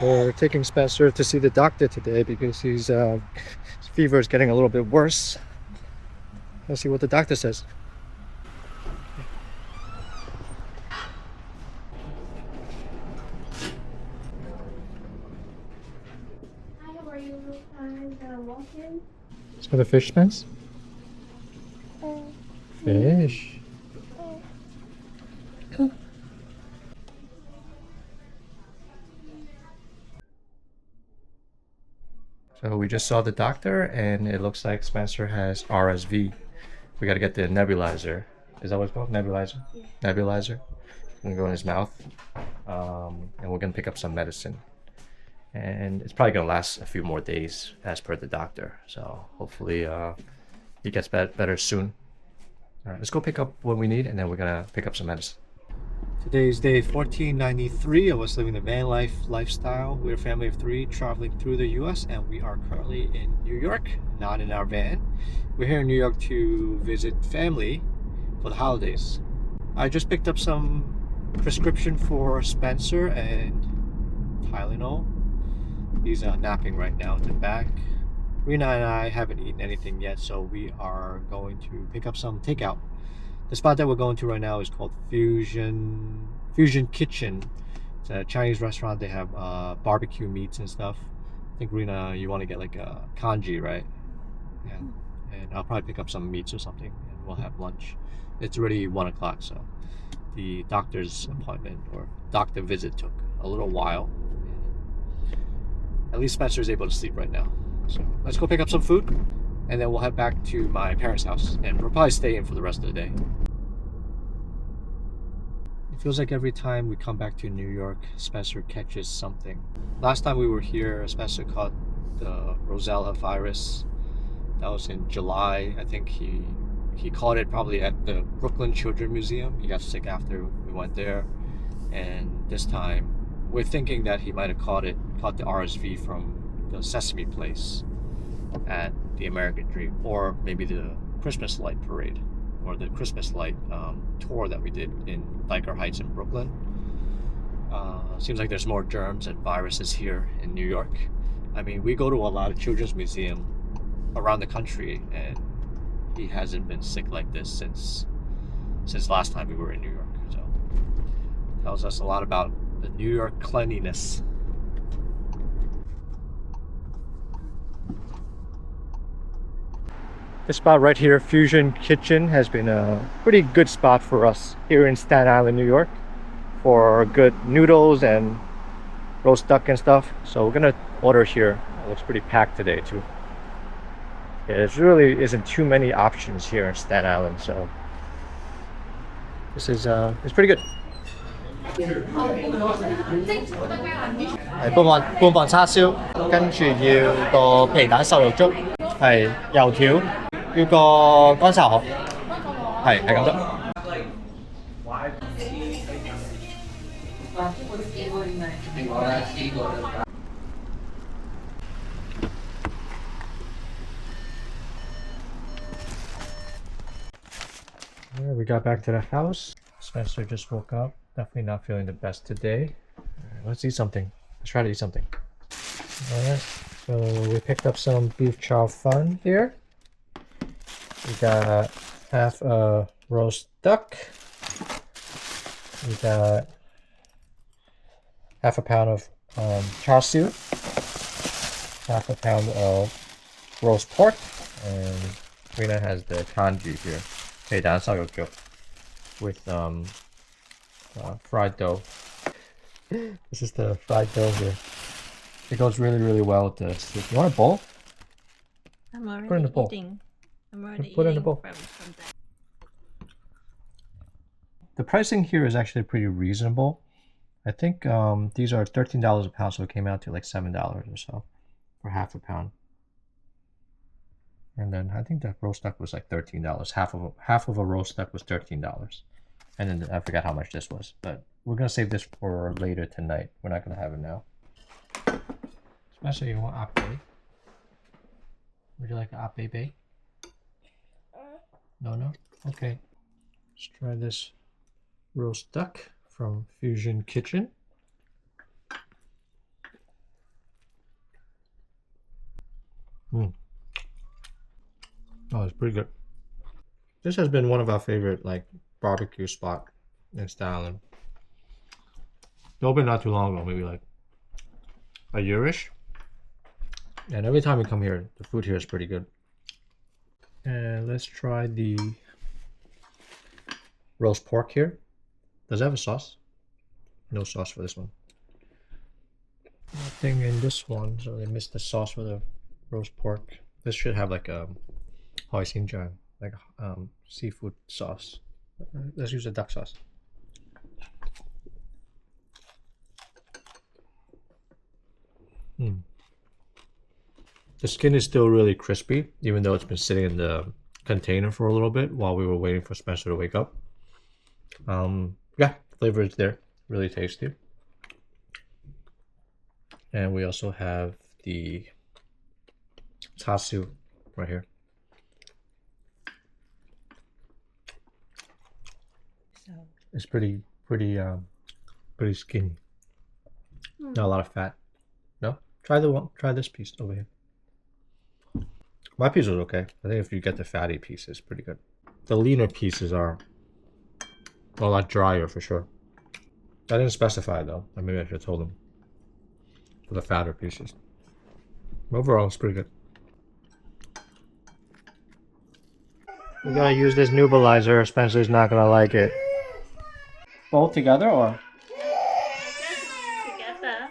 We're taking Spencer to see the doctor today because his fever is getting a little bit worse. Let's see what the doctor says. Hi, how are you? I'm gonna walk in. It's for the fish pens? Fish. So we just saw the doctor and it looks like Spencer has RSV. We got to get the nebulizer. Is that what it's called? Nebulizer? Yeah. Nebulizer. Gonna go in his mouth. And we're gonna pick up some medicine. And it's probably gonna last a few more days as per the doctor. So hopefully he gets better soon. All right, let's go pick up what we need and then we're gonna pick up some medicine. Today's day 1493 of us living the van life lifestyle. We're a family of 3 traveling through the US and we are currently in New York, not in our van. We're here in New York to visit family for the holidays. I just picked up some prescription for Spencer and Tylenol. He's napping right now in the back. Rena and I haven't eaten anything yet, so we are going to pick up some takeout. The spot that we're going to right now is called Fusion Kitchen. It's a Chinese restaurant. They have barbecue meats and stuff. I think Rena, you want to get like a congee, right? Yeah. And I'll probably pick up some meats or something, and we'll have lunch. It's already 1 o'clock, so the doctor's appointment or doctor visit took a little while. At least Spencer's able to sleep right now. So let's go pick up some food and then we'll head back to my parents' house and we'll probably stay in for the rest of the day. It feels like every time we come back to New York, Spencer catches something. Last time we were here, Spencer caught the Rosella virus. That was in July. I think he caught it probably at the Brooklyn Children's Museum. He got sick after we went there. And this time, we're thinking that he might have caught the RSV from the Sesame Place at the American Dream, or maybe the Christmas light parade, or the Christmas light tour that we did in Dyker Heights in Brooklyn. Seems like there's more germs and viruses here in New York. I mean, we go to a lot of children's museums around the country, and he hasn't been sick like this since last time we were in New York. So tells us a lot about the New York cleanliness. This spot right here, Fusion Kitchen, has been a pretty good spot for us here in Staten Island, New York, for good noodles and roast duck and stuff. So we're gonna order here. It looks pretty packed today too. Yeah, there really isn't too many options here in Staten Island, so this is it's pretty good. 係半磅叉燒，跟住要個皮蛋瘦肉粥，係油條，要個乾炒河，係咁得。Yeah, we got back to the house. Spencer just woke up. Definitely not feeling the best today. Right, let's eat something. Let's try to eat something. Alright, so we picked up some beef chow fun here. We got half a roast duck. We got half a pound of char siu, half a pound of roast pork, and Rena has the congee here, 皮蛋瘦肉粥 with fried dough. This is the fried dough here. It goes really well with the soup. You want a bowl? I'm already Put it in the bowl. eating. I'm already Put it in the eating bowl. from that. The pricing here is actually pretty reasonable. I think these are $13 a pound, so it came out to like $7 or so for half a pound. And then I think the roast duck was like $13. Half of a roast duck was $13. And then I forgot how much this was, but we're gonna save this for later tonight. We're not gonna have it now. Especially you want ape. Would you like an ape? No? Okay. Let's try this roast duck from Fusion Kitchen. Mm. Oh, it's pretty good. This has been one of our favorite like barbecue spot in Stalin. It opened not too long ago, maybe like a yearish. And every time we come here, the food here is pretty good. And let's try the roast pork here. Does it have a sauce? No sauce for this one. Nothing in this one, so they missed the sauce for the roast pork. This should have like a hoisinjang, like seafood sauce. Let's use a duck sauce. The skin is still really crispy, even though it's been sitting in the container for a little bit while we were waiting for Spencer to wake up. Yeah, flavor is there, really tasty. And we also have the chashu right here. So it's pretty skinny. Not a lot of fat. No, try this piece over here. My piece was okay. I think if you get the fatty piece, it's pretty good. The leaner pieces are a lot drier for sure. I didn't specify though. Maybe I should have told them for the fatter pieces. Overall, it's pretty good. We gotta use this nebulizer. Spencer's not gonna like it. Both together or? together.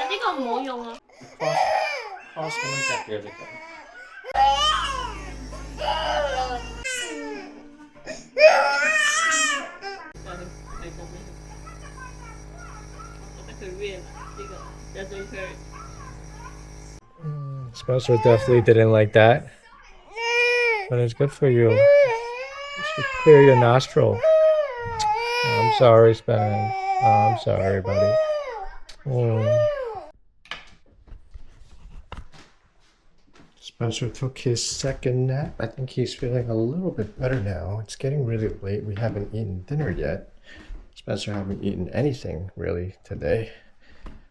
呢個唔好用啊。Cross them like that. There they go. Spencer definitely didn't like that, but it's good for you. You should clear your nostril. I'm sorry, Spen. I'm sorry, buddy. Spencer took his second nap. I think he's feeling a little bit better now. It's getting really late. We haven't eaten dinner yet. Spencer haven't eaten anything really today.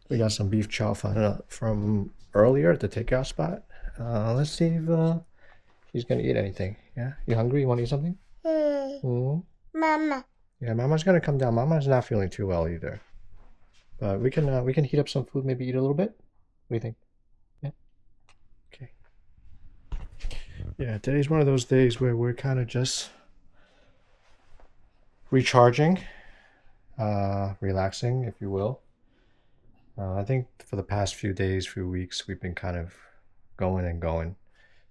We got some beef chow from earlier at the takeout spot. Let's see if he's gonna eat anything. Yeah, you hungry? You want to eat something? Mama. Yeah, Mama's gonna come down. Mama's not feeling too well either. But we can heat up some food. Maybe eat a little bit. What do you think? Yeah. Okay. Yeah, today's one of those days where we're kind of just recharging, relaxing, if you will. I think for the past few days, few weeks, we've been kind of going and going.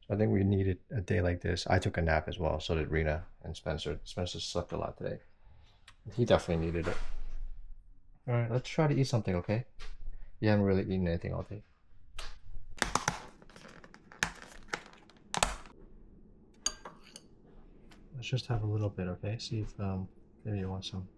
So I think we needed a day like this. I took a nap as well. So did Rena and Spencer. Spencer slept a lot today. He definitely needed it. All right, let's try to eat something, okay? You haven't really eaten anything all day. Let's just have a little bit, okay? See if maybe you want some.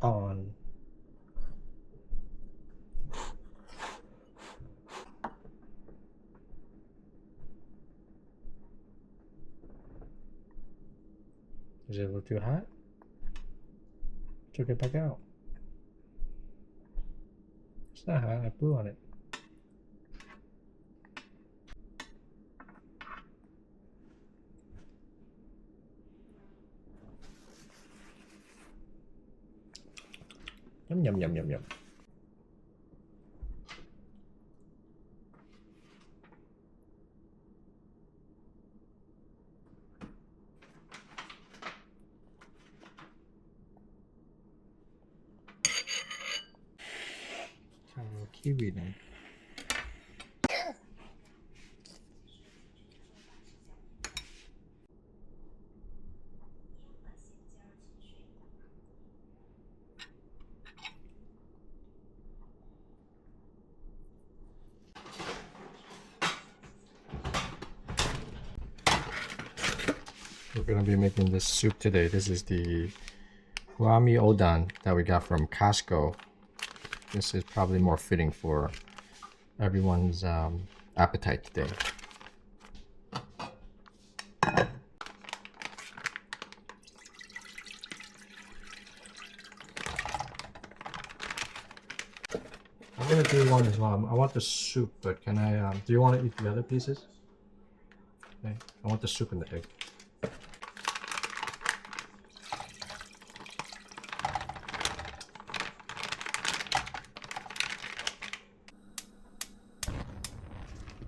On. Is it a little too hot? Took it back out. It's not hot, I blew on it. Yum yum yum yum yum. Try a little kiwi then. We're gonna be making this soup today. This is the Rami Odan that we got from Costco. This is probably more fitting for everyone's appetite today. I'm gonna do one as well. I want the soup, but can I? Do you want to eat the other pieces? Okay. I want the soup and the egg.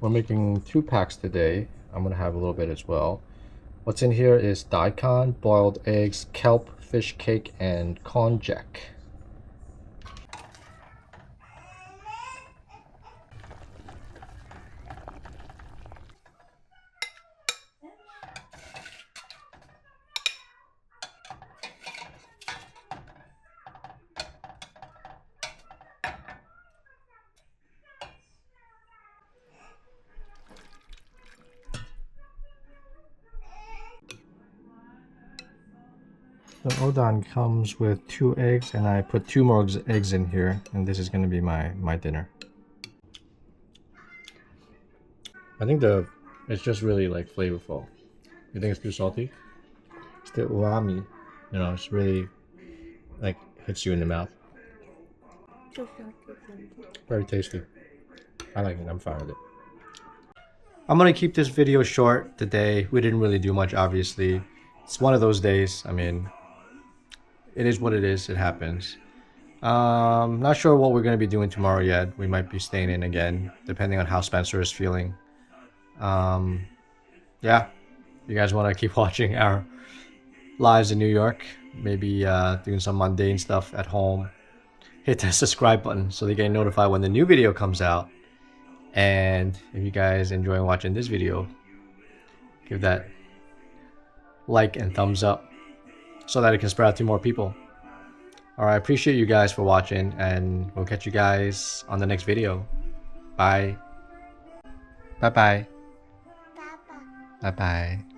We're making 2 packs today. I'm gonna have a little bit as well. What's in here is daikon, boiled eggs, kelp, fish cake, and konjac. The udon comes with 2 eggs, and I put 2 more eggs in here, and this is going to be my dinner. I think it's just really like flavorful. You think it's too salty? It's the umami, you know, it's really like hits you in the mouth. Very tasty. I like it. I'm fine with it. I'm gonna keep this video short today. We didn't really do much, obviously. It's one of those days. I mean, it is what it is. It happens. Not sure what we're gonna be doing tomorrow yet. We might be staying in again, depending on how Spencer is feeling. Yeah, you guys want to keep watching our lives in New York, maybe doing some mundane stuff at home, hit the subscribe button so they get notified when the new video comes out. And if you guys enjoy watching this video, give that like and thumbs up so that it can spread out to more people. Alright, I appreciate you guys for watching, and we'll catch you guys on the next video. Bye. Bye bye. Papa. Bye bye.